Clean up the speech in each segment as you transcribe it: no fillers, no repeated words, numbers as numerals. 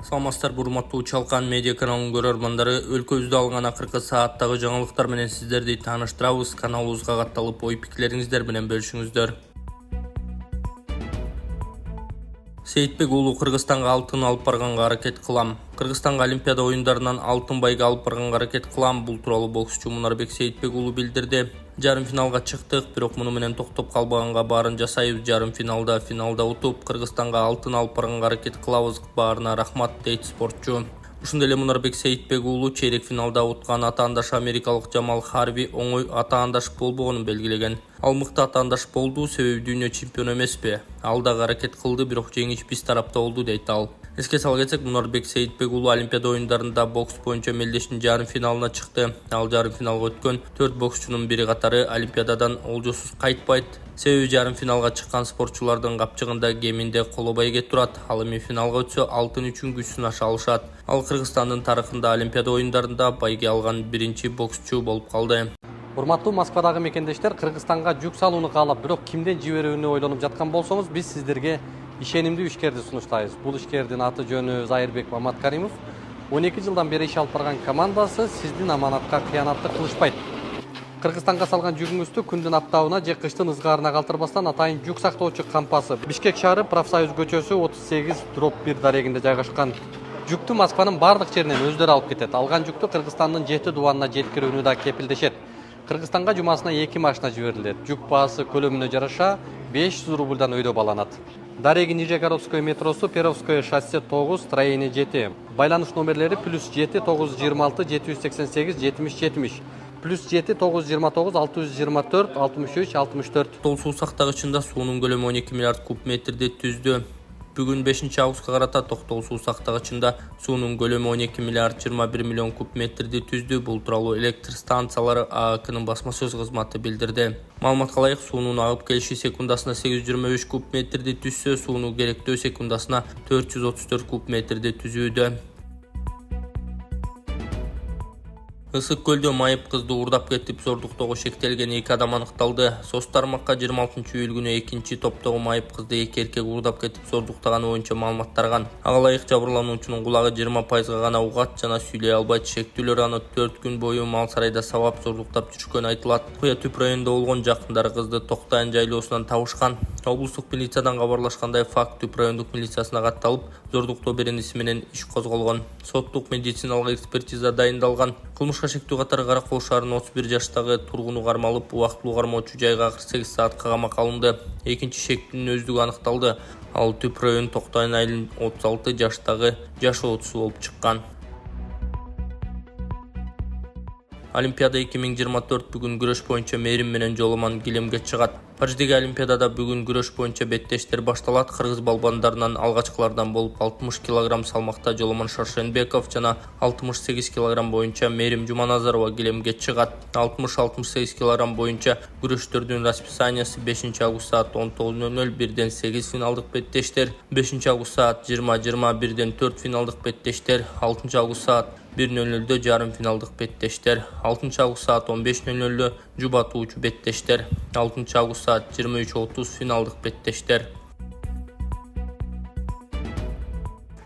Саламатсыздар, урматтуу Чалкан медиа каналынын көрөрмандары. Өлкөбүздө алган акыркы сааттагы жаңылыктар менен сиздерди тааныштырабыз. Каналыбызга катталып, ой-пикирлериңиздер менен бөлүшүңүздөр. Сейитбек уулу Кыргызстанга алтын алып барганга аракет кылам. Кыргызстанга Олимпиада оюндарынан алтын байга алып барганга аракет кылам. Бул тууралуу боксчу Мунарбек Сейитбек уулу билдирди. Жарым финалга чыктык, бирок муну менен токтоп калбаганга баарын жасайбыз. Жарым финалда утуп, Кыргызстанга алтын алып барганга аракет кылабыз. Баарына рахмат, дейт спортчу. Ушундай эле Мунарбек Сейитбек уулу чейрек финалда уткан атаандашы америкалык Джамал Харви оңой атаандаш болбогонун белгилеген. Ал мыкты атаандаш болду, себеби дүйнө чемпиону эмеспи. Ал дагы аракет кылды, бирок жеңиш биз тарапта болду, дейт ал. Эске сала кетсек, Мунарбек Сейитбек уулу Олимпиада оюндарында бокс боюнча мелдештин жарым финалына чыкты. Ал жарым финалга өткөн 4 боксчунун бири катары Олимпиададан олжосуз кайтпайт. Себеби жарым финалга чыккан спортчулардын капчыгында кеминде коло байгет турат. Ал эми финалга өтсө алтын үчүн күч сынаша алышат. Ал Кыргызстандын тарыхында Олимпиада оюндарында байге алган биринчи боксчу болуп калды. Урматтуу Москвадагы мекендештер, Кыргызстанга жүк салууну каалап, бирок кимден жиберүүнү ойлонуп жаткан болсоңуз, биз сиздерге ишенимдүү ишкерди сунуштайбыз. Бул ишкердин аты жөнү Зайырбек Маматкаримов. 12 жылдан бери иш алып барган командасы сиздин аманатка кыянатты кылышпайт. Кыргызстанга салган жүгүңүздү күндүн аптабына же кыштын ызгаарына калтырбастан атайын жүк сактоочу кампасы Бишкек шаары Профсоюз көчөсү 38/1 дарегинде жайгашкан. Жүктү Москванын бардык жеринен өздөрү алып кетет. Алган жүктү Кыргызстандын 7 дубанына жеткирүүнү да кепилдешет. Кыргызстанга жумасына 2 машина жиберилет. Жүк баасы көлөмүнө жараша 500 рубльдан өйдө баланат. Дареги Нижегородское метросу, Перовское шоссе 9, строение 7. Байланыш номерлери +7 926 788 70 70. +7 929 624 63 64. Тол суу сактагычында суунун көлөмү 12 миллиард куб метрди түздү. Бүгүн 5 августка карата Токтол суу сактагычында суунун көлөмү 12 миллиард 21 миллион куб метрди түздү. Бул тууралуу электр станциялары ААКнын басма сөз кызматы билдирди. Маалыматка ылайык, суунун агып келиши секундасына 825 куб метрди түзсө, сууну керектөө секундасына 434 куб метрди түзүүдө. Ысык көлдө майып кызды уурдап кетип, зордуктогу шектелген 2 адам аныкталды. Соц тармакка 26 июль күнү 2 топтогу майып кызды 2 эркек уурдап кетип, зордуктаганы боюнча маалымат тараган. Ага ылайык жабырлануучунун кулагы 20%га гана угат жана сүйлөй албайт. Шектүүлөр аны 4 күн бою мал сарайда сабап зордуктап жүрүшкөнү айтылат. Куя Түп районунда болгон, жакындары кызды Токтайын жайлоосунан табышкан. Облустук милициядан кабарлашкандай, факт Түп райондук милициясына катталып, зордуктоо беренеси менен иш козголгон. Соттук медициналык экспертиза дайындалган. Кылмышка шектүү катары Каракол шаарынын 31 жаштагы тургуну кармалып, убактылуу кармоочу жайга 48 саатка камакка алынды. Экинчи шектүүнүн өздүгү аныкталды. Ал Түп район Токтайын айылынын 36 жаштагы жашоочусу болуп чыккан. Олимпиада 2024 бүгүн күрөш боюнча мээрим менен жоломан килемге чыгат. Париждеги Олимпиадада бүгүн күрөш боюнча беттештер башталат. Кыргыз балбандарынан алгачкылардан болуп 60 кг салмакта Жоломон Шаршенбеков жана 68 кг боюнча Мээрим Жуманазарова килемге чыгат. 60-68 кг боюнча күрөштөрдүн расписаниясы 5 август саат 19:00 бирден 8 финалдык беттештер, 5 август саат 20:20 бирден 4 финалдык беттештер, 6 август саат 1:00 жарым финалдык беттештер, 6 август саат 15:00 жубатуучу беттештер, 6 август саат 23:30 финалдык беттештер.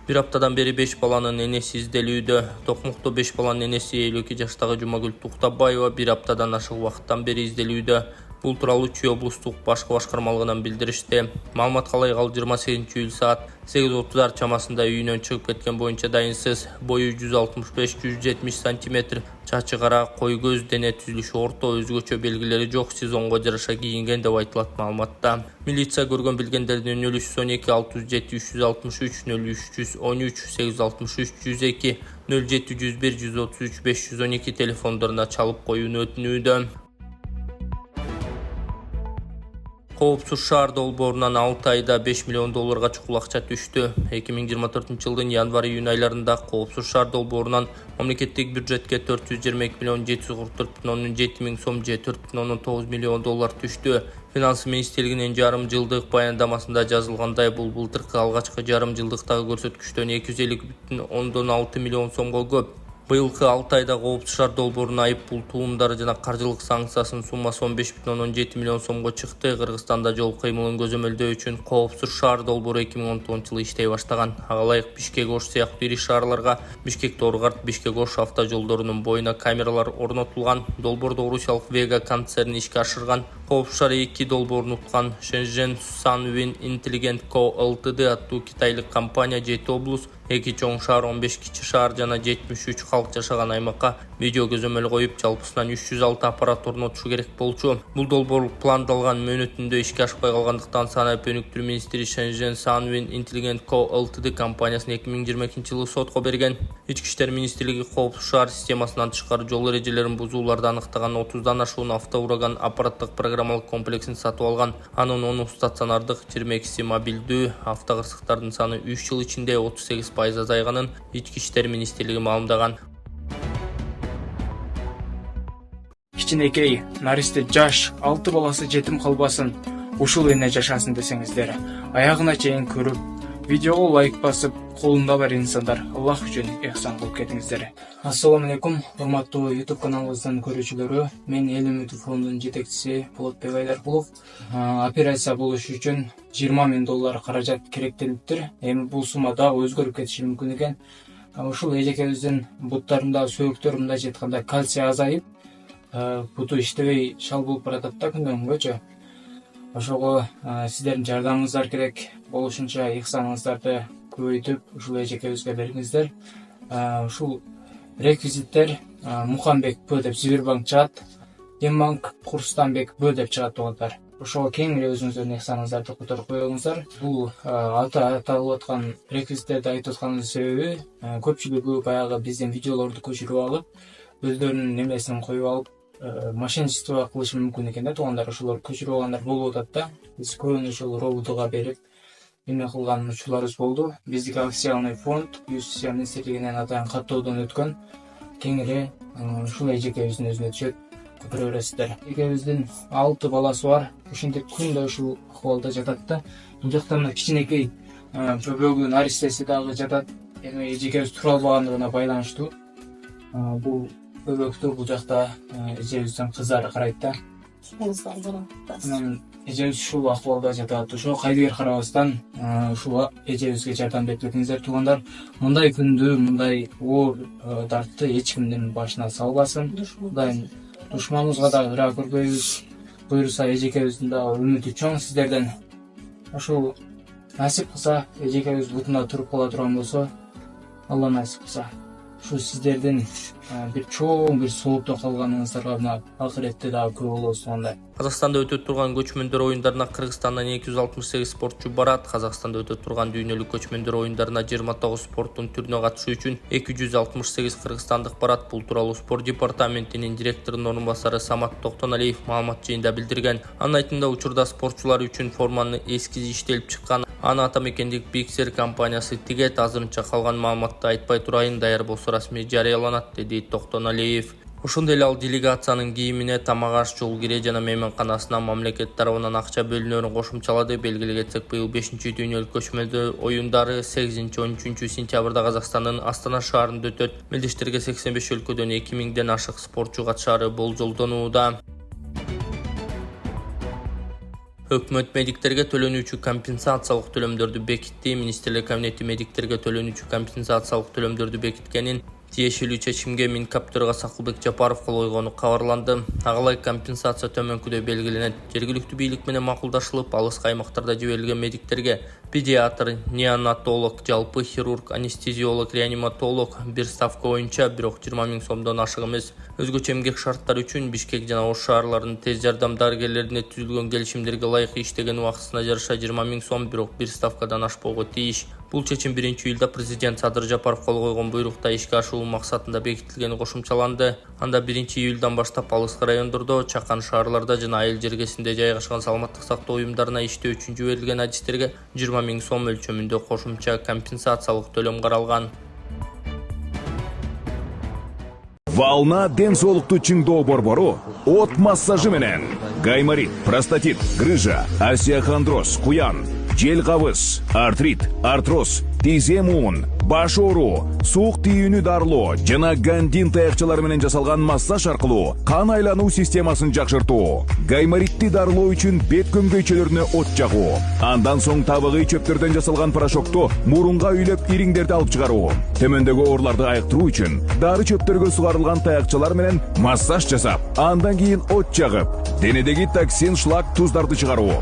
Бир аптадан бери 5 баланын энеси изделүүдө. Токмокто 5 баланын энеси 52 жаштагы Жумагүл Туктабаева бир аптадан ашык убакыттан бери изделүүдө. Бул тууралуу Чүй облустук башкы башкармалыгынан билдиришти. Маалыматка ылайык, ал 28 июль саат 8:30 чамасында үйүнөн чыгып кеткен боюнча дайынсыз. Бою 165-170 см, чачы кара, кой көз, дене түзүлүшү орто, өзгөчө белгилери жок, сезонго жараша кийинген деп айтылат маалыматта. Милиция көргөн билгендердин 0312 607 363 0313 863 102 0701 133 512 телефондоруна чалып коюуну өтүнүүдө. Коопсуз шаар долбоорунан 6 айда 5 миллион долларга чукул акча түштү. 2024 жылдын январь-июнь айларында Коопсуз шаар долбоорунан мамлекеттик бюджетке 422 миллион 744,7 миң сом же 4,9 миллион доллар түштү. Финанс министрлигинин жарым жылдык баяндамасында жазылгандай, бул былтыркы алгачкы жарым жылдыктагы көрсөткүчтөн 250,6 миллион сомго көп. Быйылкы 6 айда коопсуз шаар долбоорунун айып пул туумдары жана каржылык санкциясынын суммасы 15,17 миллион сомго чыкты. Кыргызстанда жол кыймылын көзөмөлдөө үчүн коопсуз шаар долбоору 2019-жылы иштей баштаган. Ага ылайык Бишкек-Ош сыяктуу ири шаарларга Бишкек-Торгарт, Бишкек-Ош автожолдорунун боюна камералар орнотулган. Долбоордо Орусиялык Vega концерни ишке ашырган. Коопсуз шаар 2 долбоорун уткан. Shenzhen Sunwind Intelligent Co. Ltd аттуу китайлык компания 7 облус, 2 чоң шаар, 15 кичи шаар жана 73 халк жашаган аймакка видео көзөмөл коюп, жалпысынан 306 аппарат орнотушу керек болчу. Бул долбоор пландалган мөөнөтүндө ишке ашпай калгандыктан Санаап өнүктүрүү министри Shenzhen Sunwind Intelligent Co. Ltd компаниясын 2022-жылы сотко берген. Ички иштер министрлиги коопсуз шаар системасынан тышкары жол эрежелерин бузууларды аныктаган 30дан ашуун автоураган аппараттык программалык комплексин сатып алган. Анын 10 стационардык, 22 мобилдүү автокырсыктардын саны 3 жыл ичинде 38% азайганын Ички иштер министрлиги маалымдаган. Кичинекей наристе жаш 6 баласы жетим калбасын, ушул эне жашасын десеңиздер, аягына чейин көрүп, видеого лайк басып, колунда бар инсандар Аллах үчүн эхсан кылып кетиңиздер. Ассаламу алейкум, урматтуу YouTube каналыбыздын көрүүчүлөрү. Мен Эл Үмүтү фондунун жетекчиси Болотбек Айдаркулов. Операция болуш үчүн $20 миң каражат керектелиптир. Эми бул сумма дагы өзгөрүп кетиши мүмкүн экен. Ушул эжекебиздин буттарында, сөөктөрүндө мындайча айтканда кальций азайып, буту иштебей шал болуп баратат да күндөн күнгөчө. Ошого сиздердин жардамыңыздар керек. Болушунча ихсаныңыздарды көбөйтүп, ушул эжекебизге бериңиздер. Ушул реквизиттер Мухамбек Б деп Сбербанк чыгат, Дембанк Курстанбек Б деп чыгат тугандар. Ошого кеңири өзүңүздөрдүн ихсаныңыздарды которуп коюңуздар. Бул аталып аткан реквизиттерди айтып атканымдын себеби көпчүлүгү баягы биздин видеолорду көчүрүп алып, өздөрүнүн немесин коюп алып, мошенничество кылышы мүмкүн экен да туугандар. Ошолор көчүрүп алгандар болуп атат да. Биз көбүнчө ошол робудуга берип эме кылган учурларыбыз болду. Биздики акционный фонд Юстиция министрлигинен атайын каттоодон өткөн. Кеңири ушул эжекебиздин өзүнө түшөт, көтөрө бересиздер. Эжекебиздин 6 баласы бар. Ошентип күндө ушул акыбалда жатат да. Бул жакта мына кичинекей бөбөгү наристеси дагы жатат. Эми эжекебиз тура албагандыгына байланыштуу. Бул бөбөктү бул жакта эжебиздин кыздары карайт да. Эжебиз ушул акыбалда жатат. Ошо кайдыгер карабастан ушул эжебизге жардам берип кетиңиздер туугандар. Мындай күндү, мындай оор дартты эч кимдин башына салбасын. Кудайым душманыбызга дагы ыра көрбөйбүз. Буюрса эжекебиздин дагы үмүтү чоң сиздерден. Ошол насип кылса, эжекебиз бутунда туруп кала турган болсо, Алла насип кылса, ушу сиздердин бир чоң бир соолукта калганыңыздарга мына акыретте дагы күбө болобуз туугандар. Казакстанда өтөп турган көчмөндөр оюндарына Кыргызстандан 268 спортчу барат. Казакстанда өтөп турган дүйнөлүк көчмөндөр оюндарына 29 спорттун түрүнө катышуу үчүн 268 кыргызстандык барат. Бул тууралуу спорт департаментинин директорунун орун басары Самат Токтоналиев маалымат жыйында билдирген. Анын айтымында учурда спортчулар үчүн форманын эскизи иштелип чыккан. Аны атамекендик Bixer компаниясы тигет. Азырынча калган маалыматты айтпай турайын, даяр болсо расмий жарыяланат, деди Токтоналиев. Ошондой эле ал делегациянын кийимине, тамак-аш, жол кире жана мейманканасына мамлекет тарабынан акча бөлүнөрүн кошумчалады. Белгилей кетсек, быйыл 5-дүйнөлүк көчмөндөр оюндары 8-13 сентябрда Казакстандын Астана шаарында өтөт. Мелдештерге 85 өлкөдөн 2000ден ашык спортчу катышары болжолдонууда. Өкмөт медиктерге төлөнүүчү компенсациялык төлөмдөрдү бекитти. Министрлер кабинети медиктерге төлөнүүчү компенсациялык төлөмдөрдү бекиткенин тиешелүү чечимге Минкап төрагасы Акылбек Жапаров кол койгону кабарланды. Агалай компенсация төмөнкүдөй белгиленет. Жергиликтүү бийлик менен макулдашылып, алыскы аймактарда жиберилген медиктерге педиатр, неонатолог, жалпы хирург, анестезиолог, реаниматолог бир ставка боюнча, бирок 20 миң сомдон ашык эмес өзгөчө эмгек шарттар үчүн Бишкек жана Ош шаарларынын тез жардам дарыгерлерине түзүлгөн келишимдерге ылайык иштеген убактысына жараша 20 миң сом, бирок бир ставкадан ашпоого тийиш. Бул чечим 1-июлда президент Садыр Жапаров кол койгон буйрукта ишке ашуу максатында бекитилгени кошумчаланды. Анда 1-июлдан баштап алыскы райондордо, чакан шаарларда жана айыл жергесинде жайгашкан саламаттык сактоо уюмдарына иштөө үчүн жиберилген адистерге 20 миң сом өлчөмүндө кошумча компенсациялык төлөм каралган. Волна ден соолукту чыңдоо борбору от массажы менен гайморит, простатит, грыжа, остеохондроз, куян, жел кабыз, артрит, артроз, тизем уун, баш оору, суук тийүүнү дарылоо жана гандин таякчалары менен жасалган массаж аркылуу кан айлануу системасын жакшыртуу, гайморитти дарылоо үчүн бет көмгөйчөлөрүнө от жагуу, андан соң табыгый чөптөрдөн жасалган порошокту мурунга үйлөп ириңдерди алып чыгаруу, төмөндөгү ооруларды айыктыруу үчүн дары чөптөргө сугарылган таякчалар менен массаж жасап, андан кийин от жагып, денедеги токсин, шлак, туздарды чыгаруу.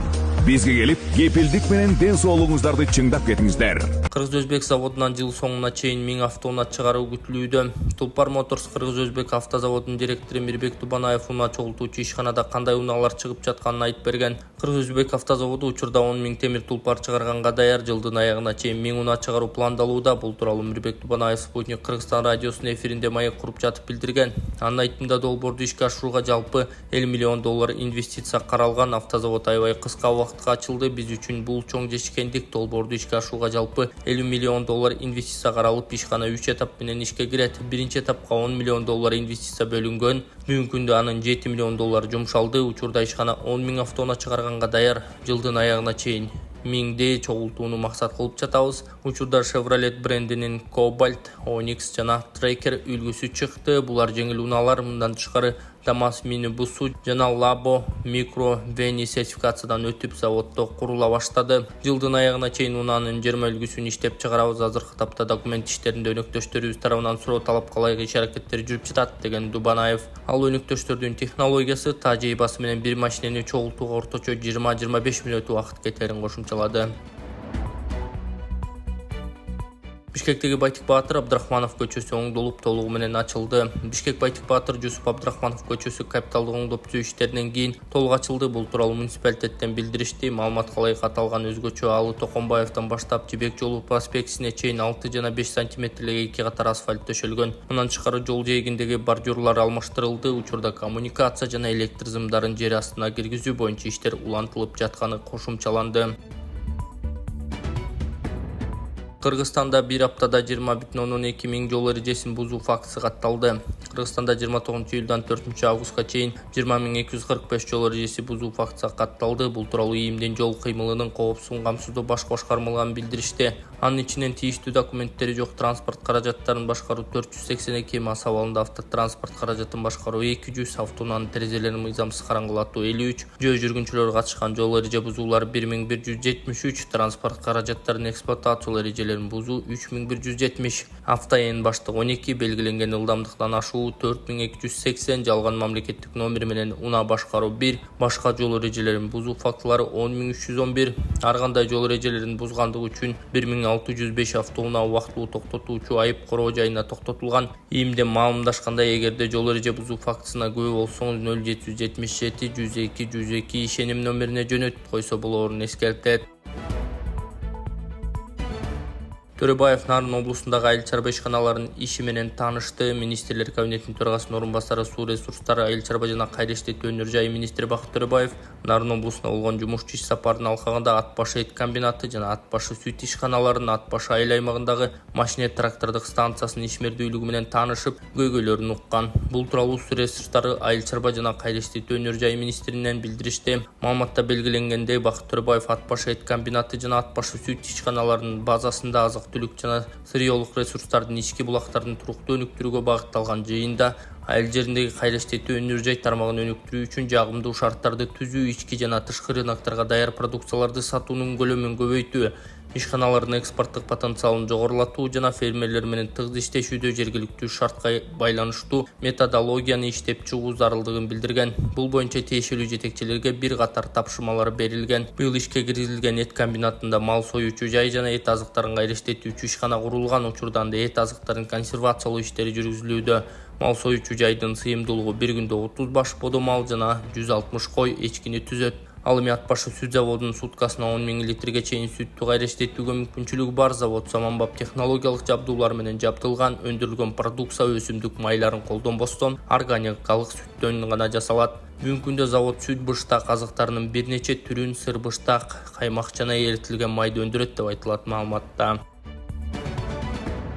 Бизге келип, кепилдик менен ден соолугуңуздарды чыңдап кетиңиздер. Кыргыз-Өзбек заводунан жыл соңуна чейин 1000 автоунаа чыгаруу күтүлүүдө. Тулпар Моторс Кыргыз-Өзбек автозаводунун директору Мирбек Тубанаев унаа чогултуучу ишканада кандай унаалар чыгып жатканын айтып берген. Кыргыз-Өзбек автозаводу учурда 10 000 темир тулпар чыгарганга даяр, жылдын аягына чейин 1000 унаа чыгаруу пландалууда. Бул тууралуу Мирбек Тубанаев Спутник Кыргызстан радиосунун эфиринде маек куруп жатып билдирген. Анын айтымында долбоорду ишке ашырууга жалпы $50 миллион инвестиция каралган. Автозавод аябай кыска убакытка ачылды. Биз үчүн бул чоң жешкендик. Долбоорду ишке ашырууга жалпы $50 миллион инвестиция каралып, ишкана 3 этап менен ишке кирет. Биринчи этапка $10 миллион инвестиция бөлүнгөн. Бүгүнкү күндө анын $7 миллион жумшалды. Учурда ишкана 10 000 автоунаа чыгарганга даяр. Жылдын аягына чейин 1000 чогултууну максат кылып жатабыз. Учурда Chevrolet брендинин Cobalt, Onyx жана Tracker үлгүсү чыкты. Булар жеңил унаалар, мындан тышкары Damas минибусу жана Labo Micro Veni сертификациядан өтүп заводдо курула баштады. Жылдын аягына чейин унаанын 20 үлгүсүн иштеп чыгарабыз. Азыркы тапта документ иштеринде өнөктөштөрүбүз тарабынан суроо талапка ылайык иш аракеттер жүрүп жатат деген Дубанаев. Ал өнөктөштөрдүн технологиясы, тажрыйбасы менен бир машинени чогултууга орточо 20-25 мүнөт убакыт кетерин кошумчалады. Бишкектеги Байтик Баатыр Абдрахманов көчөсү оңдолуп толугу менен ачылды. Бишкек Байтик Баатыр Жусуп Абдрахманов көчөсү капиталдык оңдоп түзүү иштеринен кийин толук ачылды. Бул тууралуу муниципалитеттен билдиришти. Маалыматка ылайык аталган өзгөчө Алы Токонбаевден баштап Жибек жолу проспектисине чейин 6 жана 5 сантиметрлеги 2 катар асфальт төшөлгөн. Мындан тышкары жол жээгиндеги бордюрлар алмаштырылды. Учурда коммуникация жана электр зымдарын жер астына киргизүү боюнча иштер улантылып жатканы кошумчаланды. Кыргызстанда бир аптада 20,2 миң жол эрежесин бузуу фактысы катталды. Кыргызстанда 29 июлдан 4 августка чейин 20,245 жол эрежеси бузуу фактысы катталды. Бул тууралуу ИИМдин жол кыймылынын коопсуздугун камсыздоо баш башкармалыгынан билдиришти. Анын ичинен тийиштүү документтери жок транспорт каражаттарын башкаруу 482, мас абалында автотранспорт каражатын башкаруу 200, автоунаанын терезелерин мыйзамсыз караңгылатуу 53, жөө жүргүнчүлөр катышкан жол эреже бузуулар 1173, транспорт каражаттарын эксплуатациялоо эрежелерин бузуу 3170, автоэн баштык 12, белгиленген ылдамдыктан ашуу 4280, жалган мамлекеттик номер менен унаа башкаруу 1, башка жол эрежелерин бузуу фактылары 10311, ар кандай жол эрежелерин бузгандыгы үчүн 1605 автоунаа убактылуу токтотуучу айып короо жайына токтотулган. ИИМде маалымдашкандай, эгерде жол эреже бузуу фактысына күбө болсоңуз 0777 102 102 ишеним номерине жөнөтүп койсо болоорун эскертет. Төрөбаев Нарын облусундагы айыл чарба ишканаларынын иши менен таанышты. Министрлер кабинетинин төрагасынын орун басары, суу ресурстары, айыл чарба жана кайрыштуу өнөр жайы министри Бакыт Төрөбаев Нарын облусуна болгон жумушчу иш сапарын алкагында ат башы эт комбинаты жана ат башы сүт ишканаларынын ат башы айыл аймагындагы машинет трактордук станциясынын ишмердүүлүгү менен таанышып, көйгөйлөрүн уккан. Бул тууралуу суу ресурстары, айыл чарба жана кайрыштуу өнөр жайы министринен билдиришти. Маалыматта белгиленгендей, Бакыт Төрөбаев ат башы эт комбинаты жана ат башы сүт ишканаларынын базасында түлүк жана сырьёолук ресурстардын ички булактарын туруктуу өнүктүрүүгө багытталган жыйында айыл жериндеги кайрыштуу өнөр жай тармагын өнүктүрүү үчүн жагымдуу шарттарды түзүү, ички жана тышкы рыноктарга даяр продукцияларды сатуунун көлөмүн көбөйтүү, ишканалардын экспорттук потенциалын жогорулатуу жана фермерлер менен тыгыз иштешүүдө жергиликтүү шартка байланыштуу методологияны иштеп чыгуу зарылдыгын билдирген. Бул боюнча тиешелүү жетекчилерге бир катар тапшырмалар берилген. Быйыл ишке киргизилген эт комбинатында мал союучу жай жана эт азыктарын кайрыштетүүчү ишкана курулган. Учурда анда эт азыктарын консервациялоо иштери жүргүзүлүүдө. Мал союучу жайдын сыйымдуулугу бир күндө 30 баш бодо мал жана 160 кой эчкини түзөт. Ал эми ат башы сүт заводунун суткасына 10 000 литрге чейин сүттү кайрыштетүүгө мүмкүнчүлүгү бар. Завод заманбап технологиялык жабдуулар менен жабдылган. Өндүрүлгөн продукция өсүмдүк майларын колдонбостон органикалык сүттөн гана жасалат. Бүгүнкү күндө завод сүт быштак азыктарынын бир нече түрүн, сыр быштак, каймак жана эритилген майды өндүрөт деп айтылат маалыматта.